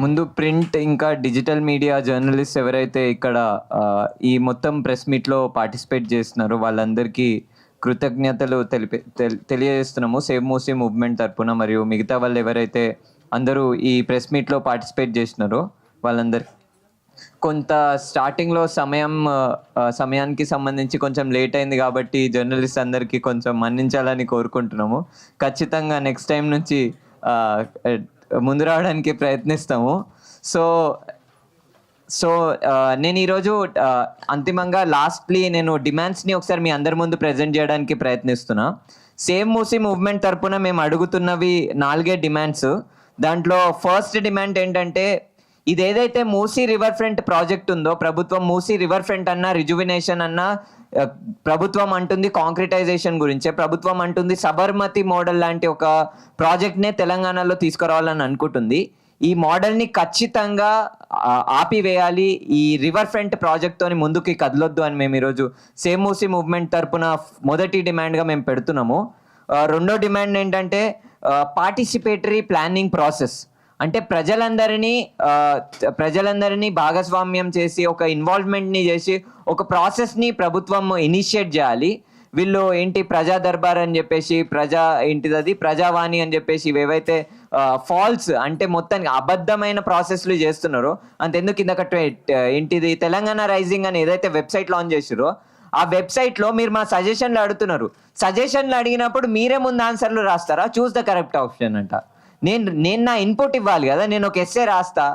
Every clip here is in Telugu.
ముందు ప్రింట్ ఇంకా డిజిటల్ మీడియా జర్నలిస్ట్ ఎవరైతే ఇక్కడ ఈ మొత్తం ప్రెస్ మీట్లో పార్టిసిపేట్ చేస్తున్నారో వాళ్ళందరికీ కృతజ్ఞతలు తెలియజేస్తున్నాము సేవ్ మూసీ మూవ్మెంట్ తరపున. మరియు మిగతా వాళ్ళు ఎవరైతే అందరూ ఈ ప్రెస్ మీట్లో పార్టిసిపేట్ చేసినారో వాళ్ళందరికీ కొంత స్టార్టింగ్లో సమయానికి సంబంధించి కొంచెం లేట్ అయింది కాబట్టి జర్నలిస్ట్ అందరికీ కొంచెం మన్నించాలని కోరుకుంటున్నాము. ఖచ్చితంగా నెక్స్ట్ టైం నుంచి ముందు రావడానికి ప్రయత్నిస్తాము. సో నేను ఈరోజు అంతిమంగా నేను డిమాండ్స్ని ఒకసారి మీ అందరి ముందు ప్రజెంట్ చేయడానికి ప్రయత్నిస్తున్నా. సేవ్ మూసీ మూవ్మెంట్ తరపున మేము అడుగుతున్నవి 4 డిమాండ్స్. దాంట్లో ఫస్ట్ డిమాండ్ ఏంటంటే, ఇదేదైతే మూసీ రివర్ ఫ్రంట్ ప్రాజెక్ట్ ఉందో, ప్రభుత్వం మూసీ రివర్ ఫ్రంట్ అన్నా రిజువినేషన్ అన్నా ప్రభుత్వం అంటుంది కాంక్రిటైజేషన్ గురించే, ప్రభుత్వం అంటుంది సబర్మతి మోడల్ లాంటి ఒక ప్రాజెక్ట్నే తెలంగాణలో తీసుకురావాలని అనుకుంటుంది. ఈ మోడల్ని ఖచ్చితంగా ఆపివేయాలి, ఈ రివర్ ఫ్రంట్ ప్రాజెక్ట్తోని ముందుకి కదలొద్దు అని మేము ఈరోజు సేవ్ మూసీ మూవ్మెంట్ తరపున మొదటి డిమాండ్గా మేము పెడుతున్నాము. రెండో డిమాండ్ ఏంటంటే పార్టిసిపేటరీ ప్లానింగ్ ప్రాసెస్. అంటే ప్రజలందరినీ భాగస్వామ్యం చేసి ఒక ఇన్వాల్వ్మెంట్ని చేసి ఒక ప్రాసెస్ని ప్రభుత్వం ఇనిషియేట్ చేయాలి. వీళ్ళు ప్రజా దర్బార్ అని చెప్పేసి ప్రజావాణి అని చెప్పేసి ఇవేవైతే ఫాల్స్ అంటే మొత్తానికి అబద్ధమైన ప్రాసెస్లు చేస్తున్నారో, అంతెందుకు తెలంగాణ రైజింగ్ అని ఏదైతే వెబ్సైట్ లాంచ్ చేసారో ఆ వెబ్సైట్లో మీరు మా సజెషన్లు అడుగుతున్నారు. సజెషన్లు అడిగినప్పుడు మీరే ముందు ఆన్సర్లు రాస్తారా? చూస్ ద కరెక్ట్ ఆప్షన్ అంట. నేను నా ఇన్పుట్ ఇవ్వాలి కదా, నేను ఒక ఎస్సే రాస్తా,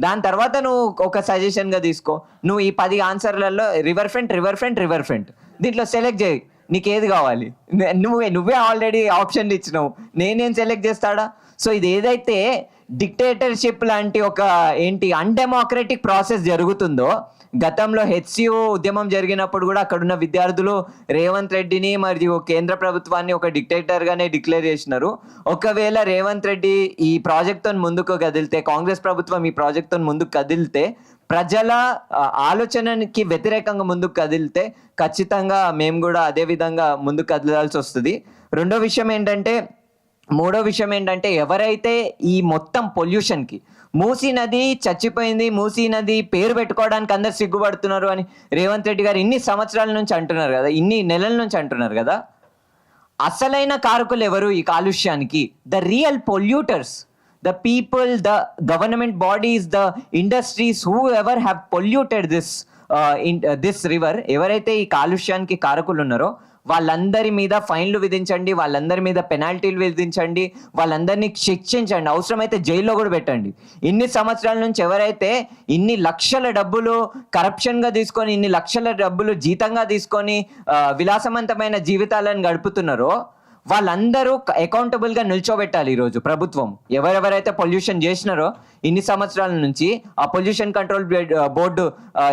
దాని తర్వాత నువ్వు ఒక సజెషన్గా తీసుకో. నువ్వు ఈ 10 ఆన్సర్లలో రివర్ ఫ్రంట్ దీంట్లో సెలెక్ట్ చేయి, నీకు ఏది కావాలి. నువ్వే ఆల్రెడీ ఆప్షన్లు ఇచ్చినావు, నేనేం సెలెక్ట్ చేస్తాడా? సో ఇది ఏదైతే డిక్టేటర్షిప్ లాంటి ఒక అన్డెమోక్రటిక్ ప్రాసెస్ జరుగుతుందో, గతంలో హెచ్సియు ఉద్యమం జరిగినప్పుడు కూడా అక్కడున్న విద్యార్థులు రేవంత్ రెడ్డిని మరియు కేంద్ర ప్రభుత్వాన్ని ఒక డిక్టేటర్గానే డిక్లేర్ చేసినారు. ఒకవేళ రేవంత్ రెడ్డి ఈ ప్రాజెక్ట్తో ముందుకు కదిలితే, కాంగ్రెస్ ప్రభుత్వం ఈ ప్రాజెక్ట్తో ముందుకు కదిలితే, ప్రజల ఆలోచనకి వ్యతిరేకంగా ముందుకు కదిలితే ఖచ్చితంగా మేము కూడా అదే విధంగా ముందుకు కదలాల్సి వస్తుంది. మూడో విషయం ఏంటంటే ఎవరైతే ఈ మొత్తం పొల్యూషన్కి మూసీ నది చచ్చిపోయింది, మూసీ నది పేరు పెట్టుకోవడానికి అందరు సిగ్గుపడుతున్నారు అని రేవంత్ రెడ్డి గారు ఇన్ని సంవత్సరాల నుంచి అంటున్నారు కదా, ఇన్ని నెలల నుంచి అంటున్నారు కదా, అసలైన కారకులు ఎవరు ఈ కాలుష్యానికి? The real polluters, the people, the government bodies, the industries whoever have polluted this river. ఎవరైతే ఈ కాలుష్యానికి కారకులు ఉన్నారో వాళ్ళందరి మీద ఫైన్లు విధించండి, వాళ్ళందరి మీద పెనాల్టీలు విధించండి, వాళ్ళందరినీ శిక్షించండి, అవసరమైతే జైల్లో కూడా పెట్టండి. ఇన్ని సంవత్సరాల నుంచి ఎవరైతే ఇన్ని లక్షల డబ్బులు కరప్షన్గా తీసుకొని, ఇన్ని లక్షల డబ్బులు జీతంగా తీసుకొని విలాసవంతమైన జీవితాలను గడుపుతున్నారో వాళ్ళందరూ అకౌంటబుల్గా నిల్చోబెట్టాలి ఈరోజు ప్రభుత్వం. ఎవరెవరైతే పొల్యూషన్ చేసినారో ఇన్ని సంవత్సరాల నుంచి, ఆ పొల్యూషన్ కంట్రోల్ బోర్డు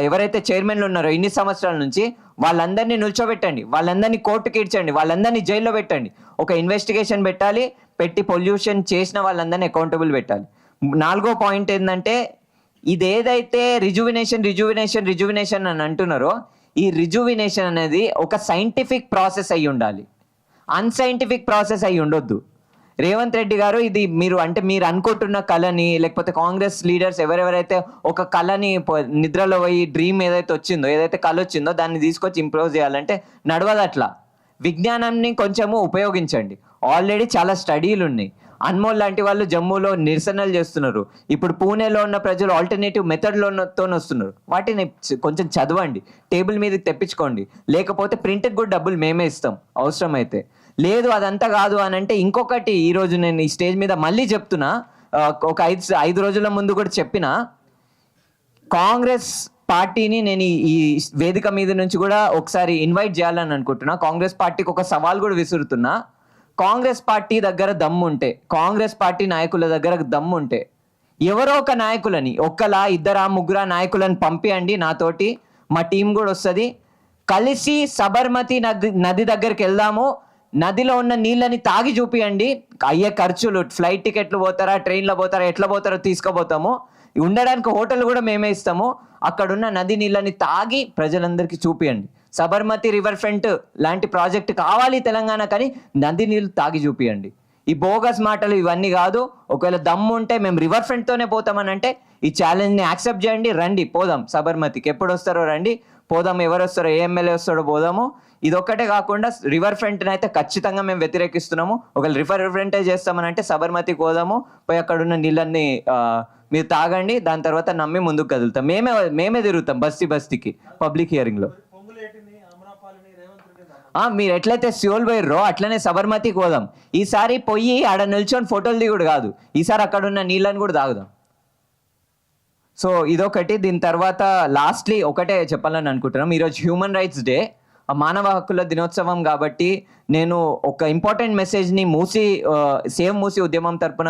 ఎవరైతే చైర్మన్లు ఉన్నారో ఇన్ని సంవత్సరాల నుంచి, వాళ్ళందరినీ నిల్చోబెట్టండి, వాళ్ళందరినీ కోర్టుకి ఇడ్చండి, వాళ్ళందరినీ జైల్లో పెట్టండి. ఒక ఇన్వెస్టిగేషన్ పెట్టి పొల్యూషన్ చేసిన వాళ్ళందరినీ అకౌంటబుల్ పెట్టాలి. 4వ పాయింట్ ఏంటంటే, ఇదేదైతే రిజువినేషన్ అని అంటున్నారో, ఈ రిజువినేషన్ అనేది ఒక సైంటిఫిక్ ప్రాసెస్ అయి ఉండాలి, అన్సైంటిఫిక్ ప్రాసెస్ అయి ఉండొద్దు. రేవంత్ రెడ్డి గారు ఇది మీరు అనుకుంటున్న కళని, లేకపోతే కాంగ్రెస్ లీడర్స్ ఎవరెవరైతే ఒక కళని నిద్రలో పోయి డ్రీమ్ ఏదైతే కళ వచ్చిందో దాన్ని తీసుకొచ్చి ఇంప్రూవ్ చేయాలంటే నడవదు అట్లా. విజ్ఞానాన్ని కొంచెము ఉపయోగించండి. ఆల్రెడీ చాలా స్టడీలు ఉన్నాయి. అన్మోల్ లాంటి వాళ్ళు జమ్మూలో నిరసనలు చేస్తున్నారు. ఇప్పుడు పూణేలో ఉన్న ప్రజలు ఆల్టర్నేటివ్ మెథడ్లతో వస్తున్నారు. వాటిని కొంచెం చదవండి, టేబుల్ మీదకి తెప్పించుకోండి. లేకపోతే ప్రింట్కి కూడా డబ్బులు మేమే ఇస్తాం అవసరమైతే. లేదు అదంతా కాదు అని అంటే ఇంకొకటి ఈరోజు నేను ఈ స్టేజ్ మీద మళ్ళీ చెప్తున్నా, ఒక 5 రోజుల ముందు కూడా చెప్పిన, కాంగ్రెస్ పార్టీని నేను ఈ వేదిక మీద నుంచి కూడా ఒకసారి ఇన్వైట్ చేయాలని అనుకుంటున్నా. కాంగ్రెస్ పార్టీకి ఒక సవాల్ కూడా విసురుతున్నా. కాంగ్రెస్ పార్టీ దగ్గర దమ్ముంటే, కాంగ్రెస్ పార్టీ నాయకుల దగ్గర దమ్ముంటే ఎవరో ఒక నాయకులని, 1-2-3 నాయకులను పంపియండి నాతోటి, మా టీం కూడా వస్తుంది. కలిసి సబర్మతి నది దగ్గరికి వెళ్దాము, నదిలో ఉన్న నీళ్ళని తాగి చూపియండి. అయ్యే ఖర్చులు, ఫ్లైట్ టికెట్లు పోతారా, ట్రైన్లో పోతారా, ఎట్లా పోతారో తీసుకుపోతాము. ఉండడానికి హోటల్ కూడా మేమే ఇస్తాము. అక్కడున్న నది నీళ్ళని తాగి ప్రజలందరికీ చూపియండి. సబర్మతి రివర్ ఫ్రంట్ లాంటి ప్రాజెక్ట్ కావాలి తెలంగాణ, కానీ నది నీళ్ళు తాగి చూపియండి. ఈ బోగస్ మాటలు ఇవన్నీ కాదు. ఒకవేళ దమ్ము ఉంటే మేము రివర్ ఫ్రంట్తోనే పోతామని అంటే ఈ ఛాలెంజ్ని యాక్సెప్ట్ చేయండి, రండి పోదాం సబర్మతికి. ఎప్పుడు వస్తారో రండి, పోదాం. ఎవరు వస్తారో, ఏ ఎమ్మెల్యే వస్తాడో పోదాము. ఇదొక్కటే కాకుండా రివర్ ఫ్రంట్ని అయితే ఖచ్చితంగా మేము వ్యతిరేకిస్తున్నాము. ఒకవేళ రివర్ ఫ్రంటే చేస్తామని అంటే సబర్మతికి పోదాము, పోయి అక్కడ ఉన్న నీళ్ళన్ని మీరు తాగండి, దాని తర్వాత నమ్మి ముందుకు కదులుతాం. మేమే తిరుగుతాం బస్తీకి పబ్లిక్ హియరింగ్లో. మీరు ఎట్లయితే సియోల్ పోయిర్రో అట్లనే సబర్మతికి పోదాం. ఈసారి పోయి ఆడ నిల్చొని ఫోటోలు దిగుడు కాదు, ఈసారి అక్కడ ఉన్న నీళ్ళని కూడా తాగుదాం. సో ఇదొకటి. దీని తర్వాత లాస్ట్లీ ఒకటే చెప్పాలని అనుకుంటున్నాం, ఈరోజు హ్యూమన్ రైట్స్ డే, మానవ హక్కుల దినోత్సవం కాబట్టి నేను ఒక ఇంపార్టెంట్ మెసేజ్ని సేవ్ మూసీ ఉద్యమం తరపున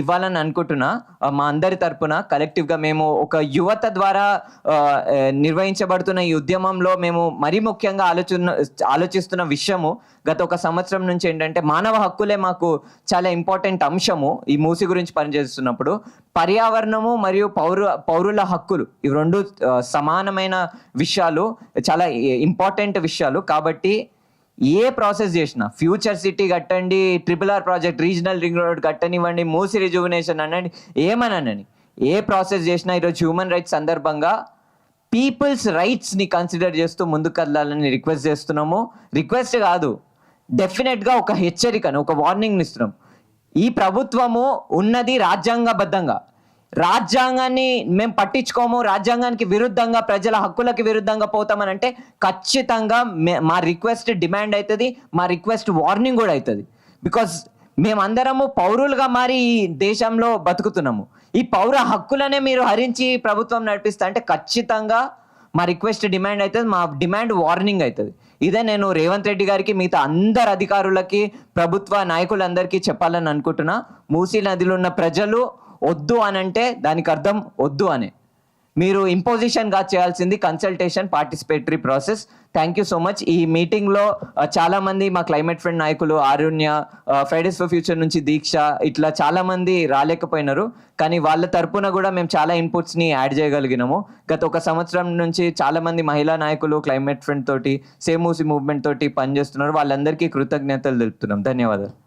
ఇవ్వాలని అనుకుంటున్నా. మా అందరి తరపున కలెక్టివ్గా మేము ఒక యువత ద్వారా నిర్వహించబడుతున్న ఈ ఉద్యమంలో మేము మరీ ముఖ్యంగా ఆలోచిస్తున్న విషయము గత ఒక సంవత్సరం నుంచి ఏంటంటే మానవ హక్కులే మాకు చాలా ఇంపార్టెంట్ అంశము. ఈ మూసీ గురించి పనిచేస్తున్నప్పుడు పర్యావరణము మరియు పౌరుల హక్కులు ఇవి రెండు సమానమైన విషయాలు, చాలా ఇంపార్టెంట్ విషయాలు. కాబట్టి ఏ ప్రాసెస్ చేసినా, ఫ్యూచర్ సిటీ కట్టండి, RRR project, regional ring road కట్టనివ్వండి, మూసీ రిజువినేషన్ అనండి, ఏమనని ఏ ప్రాసెస్ చేసినా ఈరోజు హ్యూమన్ రైట్స్ సందర్భంగా పీపుల్స్ రైట్స్ని కన్సిడర్ చేస్తూ ముందుకు కదలాలని రిక్వెస్ట్ చేస్తున్నాము. రిక్వెస్ట్ కాదు, డెఫినెట్గా ఒక హెచ్చరికను, ఒక వార్నింగ్ని ఇస్తున్నాం. ఈ ప్రభుత్వము ఉన్నది రాజ్యాంగబద్ధంగా, రాజ్యాంగాన్ని మేము పట్టించుకోము, రాజ్యాంగానికి విరుద్ధంగా, ప్రజల హక్కులకి విరుద్ధంగా పోతామని అంటే ఖచ్చితంగా మా రిక్వెస్ట్ డిమాండ్ అవుతుంది, మా రిక్వెస్ట్ వార్నింగ్ కూడా అవుతుంది. బికాజ్ మేమందరము పౌరులుగా మారి ఈ దేశంలో బతుకుతున్నాము. ఈ పౌర హక్కులనే మీరు హరించి ప్రభుత్వం నడిపిస్తా అంటే ఖచ్చితంగా మా రిక్వెస్ట్ డిమాండ్ అవుతుంది, మా డిమాండ్ వార్నింగ్ అవుతుంది. ఇదే నేను రేవంత్ రెడ్డి గారికి, మిగతా అందరు అధికారులకి, ప్రభుత్వ నాయకులందరికీ చెప్పాలని అనుకుంటున్నా. మూసీ నదిలో ఉన్న ప్రజలు వద్దు అని అంటే దానికి అర్థం వద్దు అనే. మీరు ఇంపోజిషన్గా చేయాల్సింది consultation, participatory process. Thank you so much. ఈ మీటింగ్లో చాలామంది మా క్లైమేట్ ఫ్రెండ్ నాయకులు, ఆరుణ్య, ఫ్రైడేస్ ఫర్ ఫ్యూచర్ నుంచి దీక్ష, ఇట్లా చాలామంది రాలేకపోయినారు. కానీ వాళ్ళ తరపున కూడా మేము చాలా ఇన్పుట్స్ని యాడ్ చేయగలిగినాము. గత ఒక సంవత్సరం నుంచి చాలామంది మహిళా నాయకులు క్లైమేట్ ఫ్రెండ్ తోటి, సేవ్ మూసీ మూవ్మెంట్ తోటి పనిచేస్తున్నారు. వాళ్ళందరికీ కృతజ్ఞతలు తెలుపుతున్నాం. ధన్యవాదాలు.